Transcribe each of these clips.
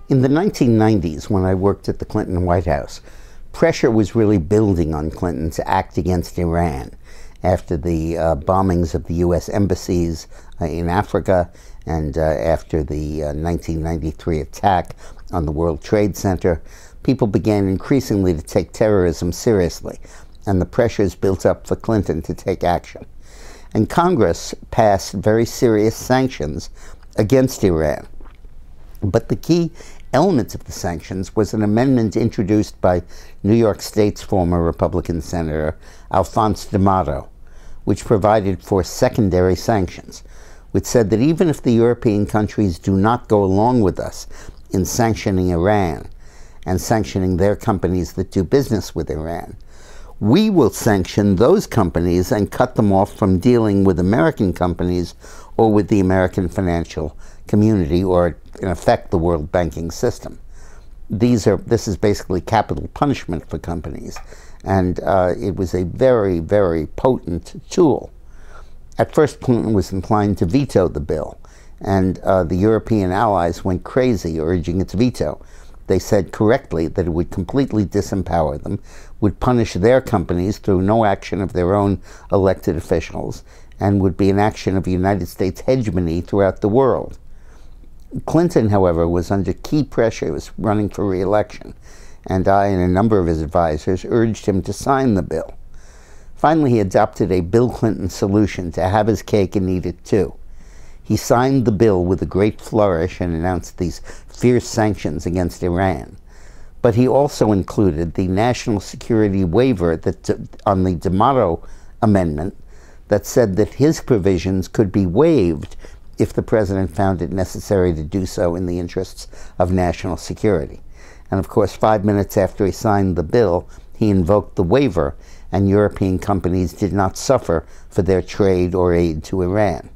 In the 1990s, when I worked at the Clinton White House, pressure was really building on Clinton to act against Iran after the bombings of the U.S. embassies in Africa and after the 1993 attack on the World Trade Center. People began increasingly to take terrorism seriously, and the pressures built up for Clinton to take action. And Congress passed very serious sanctions against Iran. But the key element of the sanctions was an amendment introduced by New York State's former Republican Senator Alphonse D'Amato, which provided for secondary sanctions, which said that even if the European countries do not go along with us in sanctioning Iran and sanctioning their companies that do business with Iran, we will sanction those companies and cut them off from dealing with American companies or with the American financial community, or in effect the world banking system. This is basically capital punishment for companies, and it was a very, very potent tool. At first, Clinton was inclined to veto the bill, and the European allies went crazy urging its veto. They said correctly that it would completely disempower them, would punish their companies through no action of their own elected officials, and would be an action of United States hegemony throughout the world. Clinton, however, was under key pressure. He was running for re-election, and I and a number of his advisors urged him to sign the bill. Finally, he adopted a Bill Clinton solution to have his cake and eat it too. He signed the bill with a great flourish and announced these fierce sanctions against Iran. But he also included the national security waiver on the D'Amato amendment that said that his provisions could be waived if the president found it necessary to do so in the interests of national security. And of course, 5 minutes after he signed the bill, he invoked the waiver, and European companies did not suffer for their trade or aid to Iran.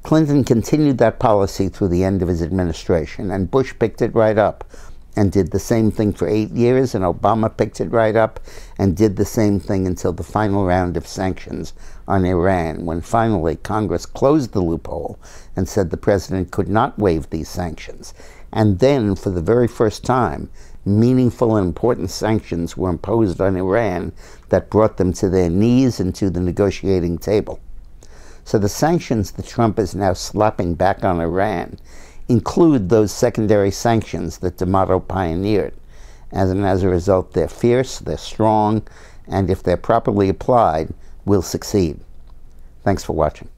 Clinton continued that policy through the end of his administration, and Bush picked it right up and did the same thing for 8 years, and Obama picked it right up and did the same thing until the final round of sanctions on Iran, when finally Congress closed the loophole and said the president could not waive these sanctions. And then, for the very first time, meaningful and important sanctions were imposed on Iran that brought them to their knees and to the negotiating table. So the sanctions that Trump is now slapping back on Iran include those secondary sanctions that D'Amato pioneered. And as a result, they're fierce, they're strong, and if they're properly applied, will succeed. Thanks for watching.